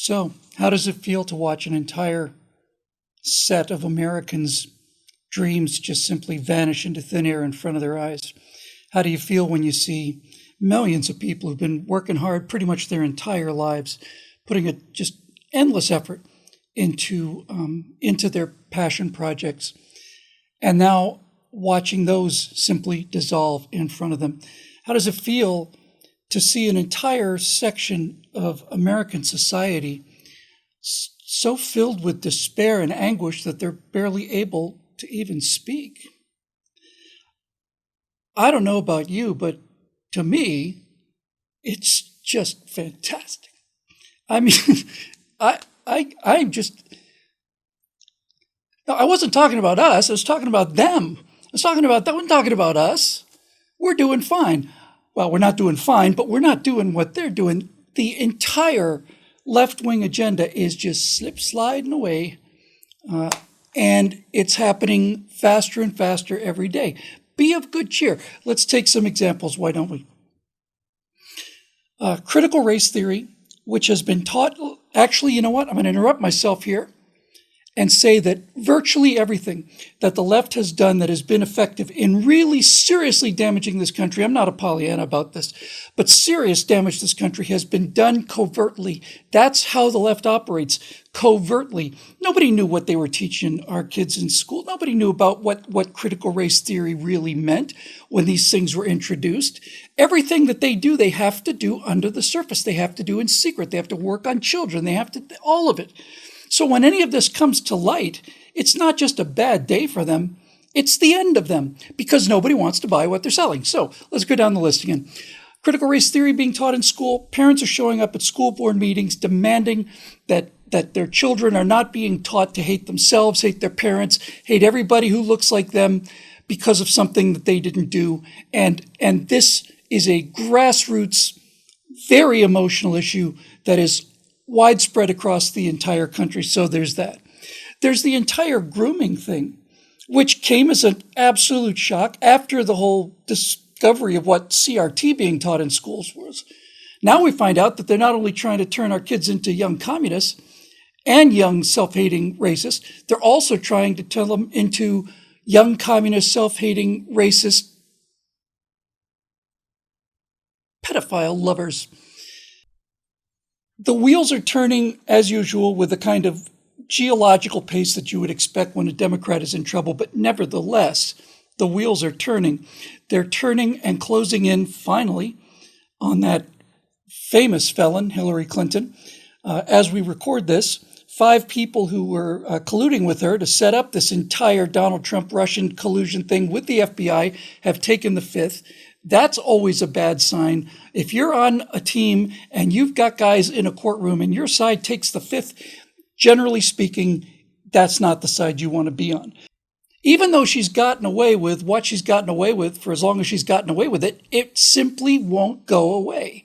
So, how does it feel to watch an entire set of Americans' dreams just simply vanish into thin air in front of their eyes? How do you feel when you see millions of people who've been working hard pretty much their entire lives, putting a just endless effort into their passion projects, and now watching those simply dissolve in front of them? How does it feel to see an entire section of American society so filled with despair and anguish that they're barely able to even speak? I don't know about you, but to me, it's just fantastic. I mean, I'm just, no, I wasn't talking about us. I was talking about them. I wasn't talking about us. We're doing fine. Well, we're not doing fine, but we're not doing what they're doing. The entire left-wing agenda is just slip-sliding away, and it's happening faster and faster every day. Be of good cheer. Let's take some examples, why don't we? Critical race theory, which has been taught, actually, you know what? I'm going to interrupt myself here and say that virtually everything that the left has done that has been effective in really seriously damaging this country, I'm not a Pollyanna about this, but serious damage to this country has been done covertly. That's how the left operates, covertly. Nobody knew what they were teaching our kids in school. Nobody knew about what critical race theory really meant when these things were introduced. Everything that they do, they have to do under the surface. They have to do in secret. They have to work on children. They have to, all of it. So when any of this comes to light, it's not just a bad day for them, it's the end of them, because nobody wants to buy what they're selling. So let's go down the list again. Critical race theory being taught in school. Parents are showing up at school board meetings demanding that their children are not being taught to hate themselves, hate their parents, hate everybody who looks like them because of something that they didn't do. And this is a grassroots, very emotional issue that is widespread across the entire country. So there's that. There's the entire grooming thing, which came as an absolute shock after the whole discovery of what CRT being taught in schools was. Now we find out that they're not only trying to turn our kids into young communists and young self-hating racists, they're also trying to turn them into young communist, self-hating, racist, pedophile lovers. The wheels are turning, as usual, with the kind of geological pace that you would expect when a Democrat is in trouble. But nevertheless, the wheels are turning. They're turning and closing in, finally, on that famous felon, Hillary Clinton. As we record this, 5 people who were colluding with her to set up this entire Donald Trump Russian collusion thing with the FBI have taken the fifth. That's always a bad sign. If you're on a team and you've got guys in a courtroom and your side takes the fifth, generally speaking, that's not the side you want to be on. Even though she's gotten away with what she's gotten away with for as long as she's gotten away with it, it simply won't go away.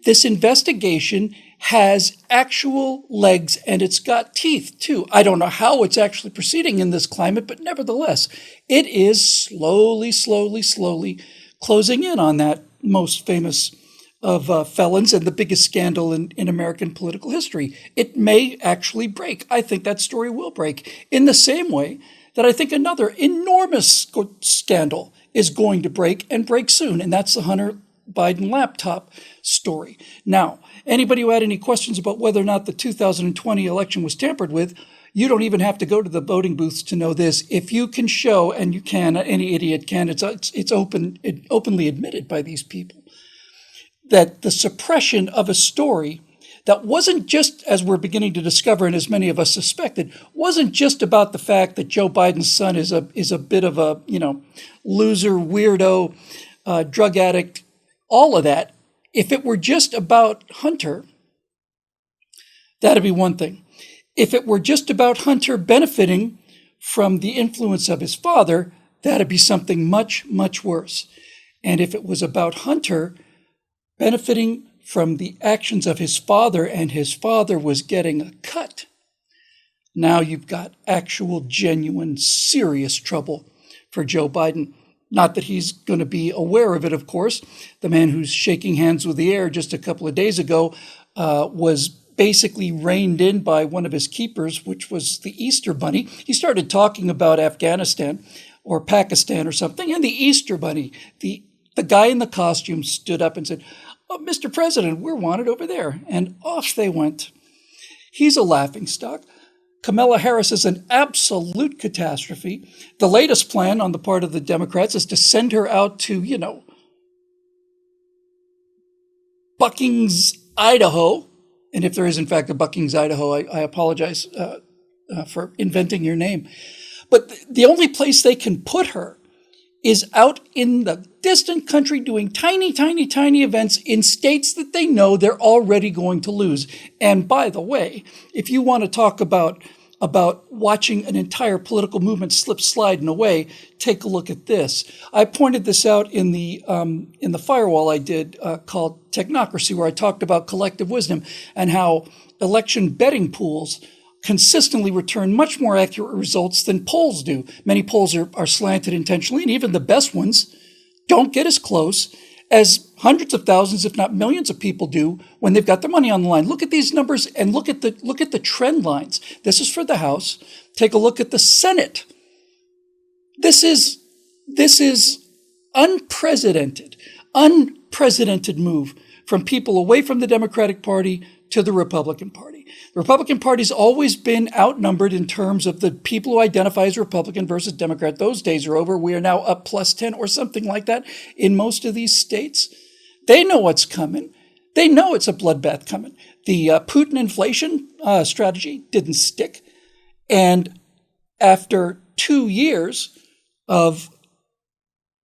This investigation has actual legs and it's got teeth too. I don't know how it's actually proceeding in this climate, but nevertheless, it is slowly closing in on that most famous of felons and the biggest scandal in American political history. It may actually break. I think that story will break in the same way that I think another enormous scandal is going to break and break soon, and that's the Hunter Biden laptop story. Now, anybody who had any questions about whether or not the 2020 election was tampered with, you don't even have to go to the voting booths to know this. If you can show, and you can, any idiot can, it's openly admitted by these people, that the suppression of a story that wasn't just, as we're beginning to discover and as many of us suspected, wasn't just about the fact that Joe Biden's son is a bit of a, loser, weirdo, drug addict, all of that. If it were just about Hunter, that'd be one thing. If it were just about Hunter benefiting from the influence of his father, that'd be something much, much worse. And if it was about Hunter benefiting from the actions of his father and his father was getting a cut, now you've got actual, genuine, serious trouble for Joe Biden. Not that he's going to be aware of it, of course. The man who's shaking hands with the air just a couple of days ago was basically reined in by one of his keepers, which was the Easter Bunny. He started talking about Afghanistan or Pakistan or something, and the Easter Bunny, the guy in the costume, stood up and said, "Oh, Mr. President, we're wanted over there." And off they went. He's a laughingstock. Kamala Harris is an absolute catastrophe. The latest plan on the part of the Democrats is to send her out to, Buckings, Idaho. And if there is, in fact, a Buckings, Idaho, I apologize for inventing your name. But the only place they can put her is out in the distant country doing tiny, tiny, tiny events in states that they know they're already going to lose. And by the way, if you want to talk about watching an entire political movement slip-sliding away, take a look at this. I pointed this out in the firewall I did called Technocracy, where I talked about collective wisdom and how election betting pools consistently return much more accurate results than polls do. Many polls are slanted intentionally, and even the best ones don't get as close as hundreds of thousands, if not millions of people do when they've got their money on the line. Look at these numbers and look at the trend lines. This is for the House. Take a look at the Senate. This is unprecedented move from people away from the Democratic Party to the Republican Party. The Republican Party's always been outnumbered in terms of the people who identify as Republican versus Democrat. Those days are over. We are now up +10 or something like that in most of these states. They know what's coming. They know it's a bloodbath coming. The Putin inflation strategy didn't stick. And after 2 years of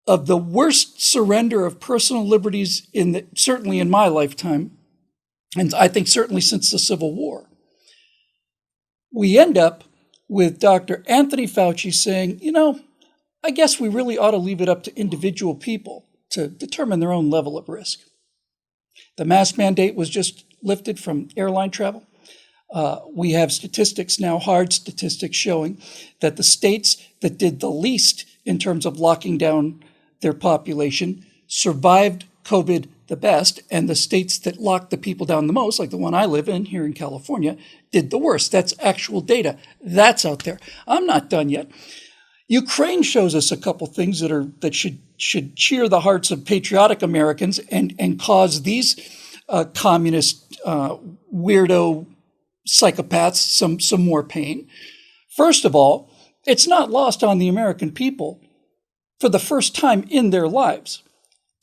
the worst surrender of personal liberties certainly in my lifetime, and I think certainly since the Civil War, we end up with Dr. Anthony Fauci saying, I guess we really ought to leave it up to individual people to determine their own level of risk. The mask mandate was just lifted from airline travel. We have statistics now, hard statistics, showing that the states that did the least in terms of locking down their population survived COVID the best, and the states that locked the people down the most, like the one I live in here in California, did the worst. That's actual data. That's out there. I'm not done yet. Ukraine shows us a couple things that should cheer the hearts of patriotic Americans and cause these communist weirdo psychopaths some more pain. First of all, it's not lost on the American people for the first time in their lives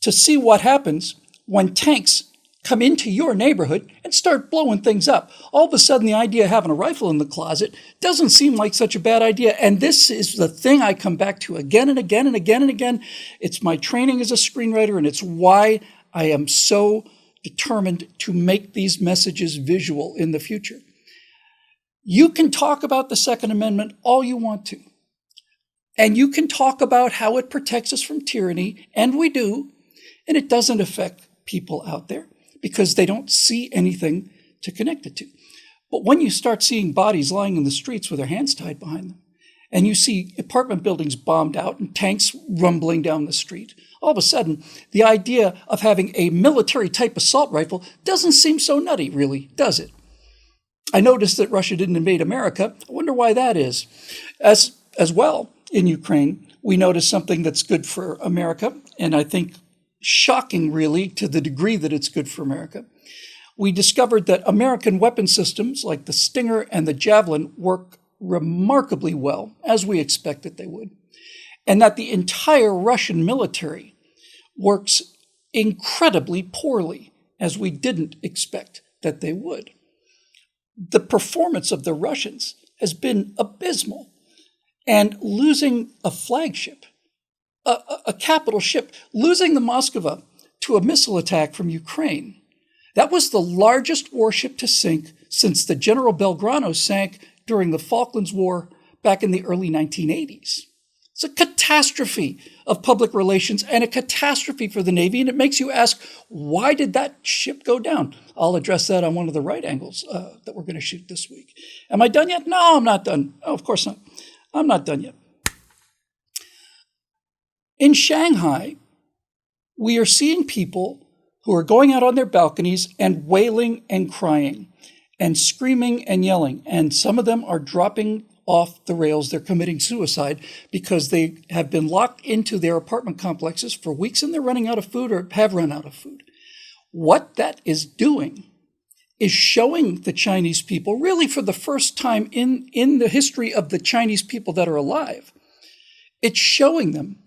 to see what happens when tanks come into your neighborhood and start blowing things up. All of a sudden, the idea of having a rifle in the closet doesn't seem like such a bad idea. And this is the thing I come back to again and again and again and again. It's my training as a screenwriter, and it's why I am so determined to make these messages visual in the future. You can talk about the Second Amendment all you want to. And you can talk about how it protects us from tyranny, and we do, and it doesn't affect people out there because they don't see anything to connect it to. But when you start seeing bodies lying in the streets with their hands tied behind them, and you see apartment buildings bombed out and tanks rumbling down the street, all of a sudden, the idea of having a military-type assault rifle doesn't seem so nutty, really, does it? I noticed that Russia didn't invade America. I wonder why that is. As well, in Ukraine, we noticed something that's good for America, and I think shocking, really, to the degree that it's good for America. We discovered that American weapon systems like the Stinger and the Javelin work remarkably well, as we expected they would, and that the entire Russian military works incredibly poorly, as we didn't expect that they would. The performance of the Russians has been abysmal, and losing a flagship, a capital ship, losing the Moskva to a missile attack from Ukraine. That was the largest warship to sink since the General Belgrano sank during the Falklands War back in the early 1980s. It's a catastrophe of public relations and a catastrophe for the Navy, and it makes you ask, why did that ship go down? I'll address that on one of the right angles that we're going to shoot this week. Am I done yet? No, I'm not done. Oh, of course not. I'm not done yet. In Shanghai, we are seeing people who are going out on their balconies and wailing and crying. and screaming and yelling. And some of them are dropping off the rails. They're committing suicide because they have been locked into their apartment complexes for weeks and they're running out of food or have run out of food. What that is doing is showing the Chinese people, really for the first time in the history of the Chinese people that are alive, it's showing them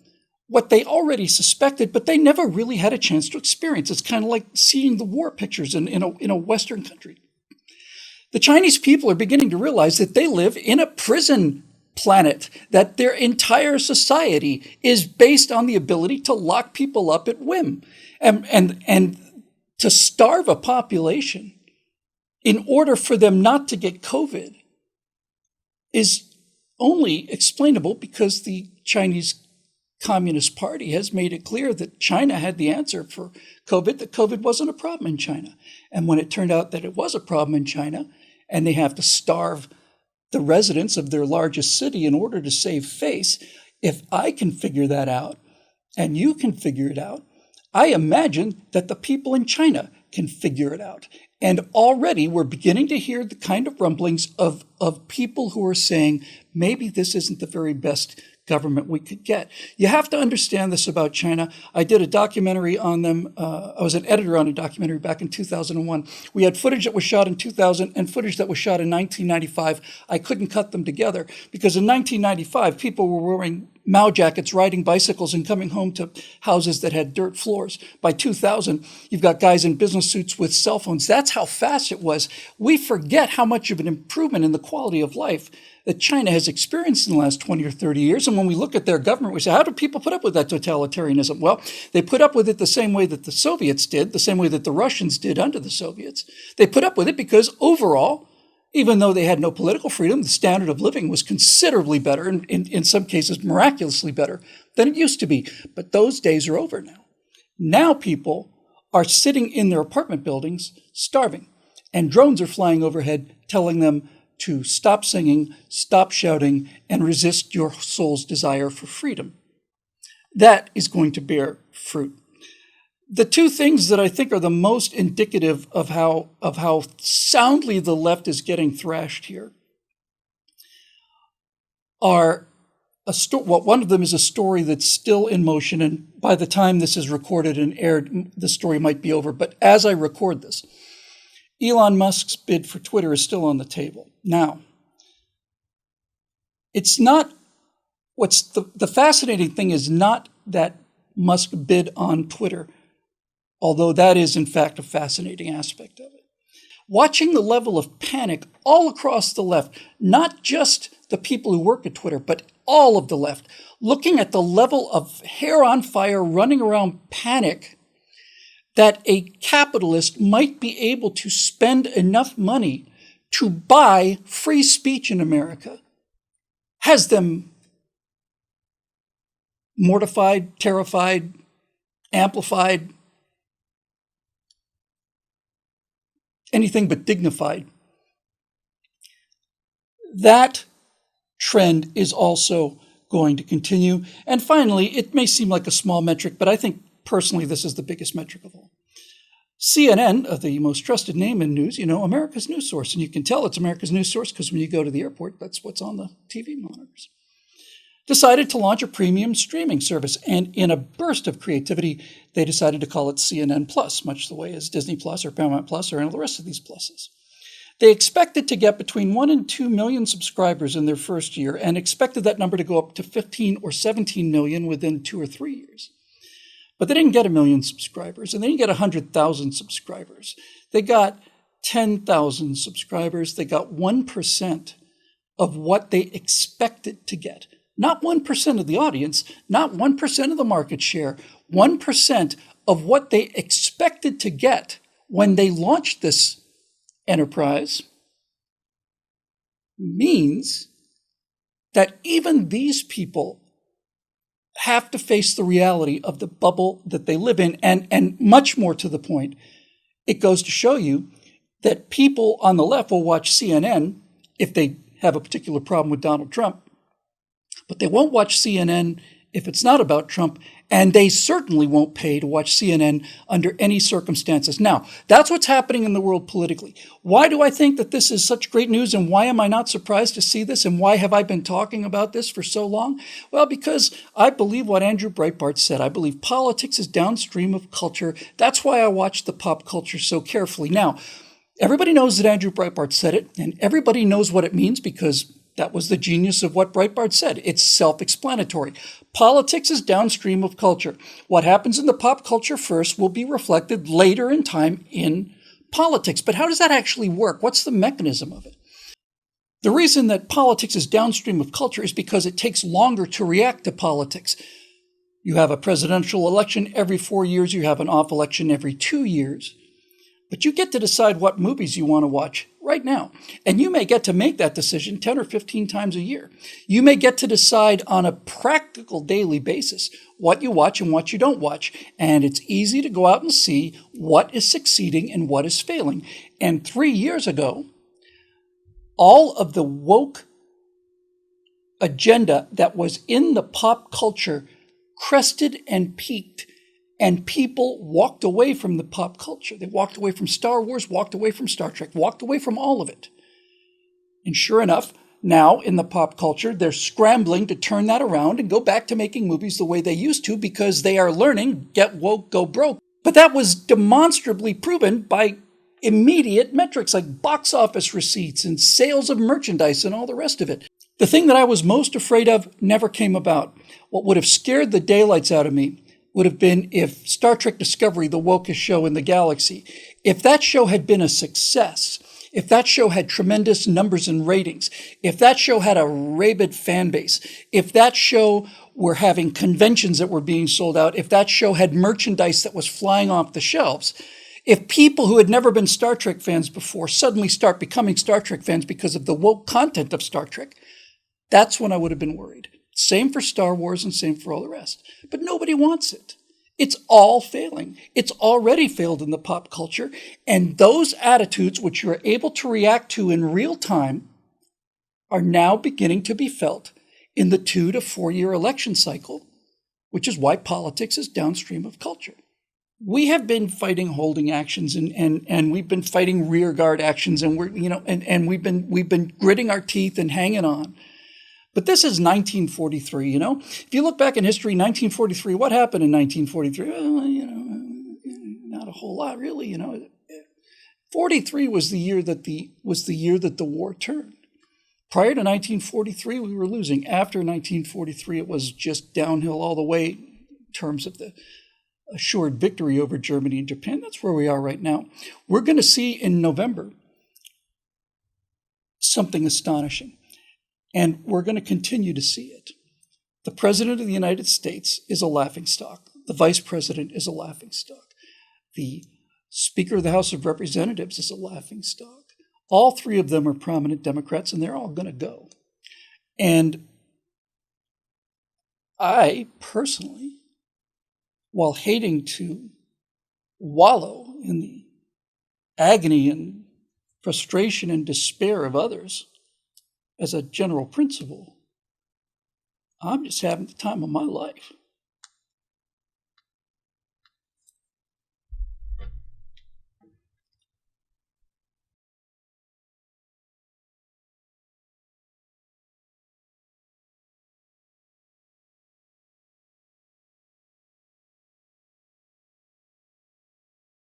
what they already suspected, but they never really had a chance to experience. It's kind of like seeing the war pictures in a Western country. The Chinese people are beginning to realize that they live in a prison planet, that their entire society is based on the ability to lock people up at whim and to starve a population in order for them not to get COVID is only explainable because the Chinese Communist Party has made it clear that China had the answer for COVID, that COVID wasn't a problem in China. And when it turned out that it was a problem in China, and they have to starve the residents of their largest city in order to save face, if I can figure that out, and you can figure it out, I imagine that the people in China can figure it out. And already we're beginning to hear the kind of rumblings of people who are saying, maybe this isn't the very best government we could get. You have to understand this about China. I did a documentary on them. I was an editor on a documentary back in 2001. We had footage that was shot in 2000 and footage that was shot in 1995. I couldn't cut them together because in 1995, people were wearing Mao jackets, riding bicycles, and coming home to houses that had dirt floors. By 2000, you've got guys in business suits with cell phones. That's how fast it was. We forget how much of an improvement in the quality of life that China has experienced in the last 20 or 30 years. And when we look at their government, we say, how do people put up with that totalitarianism? Well, they put up with it the same way that the Soviets did, the same way that the Russians did under the Soviets. They put up with it because overall, even though they had no political freedom, the standard of living was considerably better, and in some cases miraculously better than it used to be. But those days are over now. Now people are sitting in their apartment buildings starving, and drones are flying overhead telling them to stop singing, stop shouting, and resist your soul's desire for freedom. That is going to bear fruit. The two things that I think are the most indicative of how soundly the left is getting thrashed here are one of them is a story that's still in motion, and by the time this is recorded and aired, the story might be over. But as I record this, Elon Musk's bid for Twitter is still on the table. Now, it's not the fascinating thing is not that Musk bid on Twitter, although that is in fact a fascinating aspect of it. Watching the level of panic all across the left, not just the people who work at Twitter, but all of the left, looking at the level of hair on fire, running around panic that a capitalist might be able to spend enough money to buy free speech in America, has them mortified, terrified, amplified, anything but dignified. That trend is also going to continue. And finally, it may seem like a small metric, but I think personally this is the biggest metric of all. CNN, the most trusted name in news, America's news source. And you can tell it's America's news source because when you go to the airport, that's what's on the TV monitors. Decided to launch a premium streaming service. And in a burst of creativity, they decided to call it CNN Plus, much the way as Disney Plus or Paramount Plus or any of the rest of these pluses. They expected to get between 1 and 2 million subscribers in their first year and expected that number to go up to 15 or 17 million within 2 or 3 years. But they didn't get 1 million subscribers, and they didn't get 100,000 subscribers. They got 10,000 subscribers. They got 1% of what they expected to get. Not 1% of the audience, not 1% of the market share, 1% of what they expected to get when they launched this enterprise means that even these people have to face the reality of the bubble that they live in. And much more to the point, it goes to show you that people on the left will watch CNN if they have a particular problem with Donald Trump, but they won't watch CNN if it's not about Trump, and they certainly won't pay to watch CNN under any circumstances. Now, that's what's happening in the world politically. Why do I think that this is such great news, and why am I not surprised to see this, and why have I been talking about this for so long? Well, because I believe what Andrew Breitbart said. I believe politics is downstream of culture. That's why I watch the pop culture so carefully. Now, everybody knows that Andrew Breitbart said it, and everybody knows what it means because that was the genius of what Breitbart said. It's self-explanatory. Politics is downstream of culture. What happens in the pop culture first will be reflected later in time in politics. But how does that actually work? What's the mechanism of it? The reason that politics is downstream of culture is because it takes longer to react to politics. You have a presidential election every 4 years. You have an off election every 2 years. But you get to decide what movies you want to watch right now. And you may get to make that decision 10 or 15 times a year. You may get to decide on a practical daily basis what you watch and what you don't watch. And it's easy to go out and see what is succeeding and what is failing. And 3 years ago, all of the woke agenda that was in the pop culture crested and peaked. And people walked away from the pop culture. They walked away from Star Wars, walked away from Star Trek, walked away from all of it. And sure enough, now in the pop culture, they're scrambling to turn that around and go back to making movies the way they used to because they are learning, get woke, go broke. But that was demonstrably proven by immediate metrics like box office receipts and sales of merchandise and all the rest of it. The thing that I was most afraid of never came about. What would have scared the daylights out of me would have been if Star Trek Discovery, the wokest show in the galaxy, if that show had been a success, if that show had tremendous numbers and ratings, if that show had a rabid fan base, if that show were having conventions that were being sold out, if that show had merchandise that was flying off the shelves, if people who had never been Star Trek fans before suddenly start becoming Star Trek fans because of the woke content of Star Trek, that's when I would have been worried. Same for Star Wars and same for all the rest. But nobody wants it. It's all failing. It's already failed in the pop culture. And those attitudes which you are able to react to in real time are now beginning to be felt in the 2 to 4 year election cycle, which is why politics is downstream of culture. We have been fighting holding actions and we've been fighting rear guard actions and we've been gritting our teeth and hanging on. But this is 1943, If you look back in history, 1943, what happened in 1943? Well, not a whole lot, really, 43 was the year that the war turned. Prior to 1943, we were losing. After 1943, it was just downhill all the way in terms of the assured victory over Germany and Japan. That's where we are right now. We're going to see in November something astonishing. And we're going to continue to see it. The President of the United States is a laughingstock. The Vice President is a laughingstock. The Speaker of the House of Representatives is a laughingstock. All three of them are prominent Democrats, and they're all going to go. And I personally, while hating to wallow in the agony and frustration and despair of others, as a general principle, I'm just having the time of my life.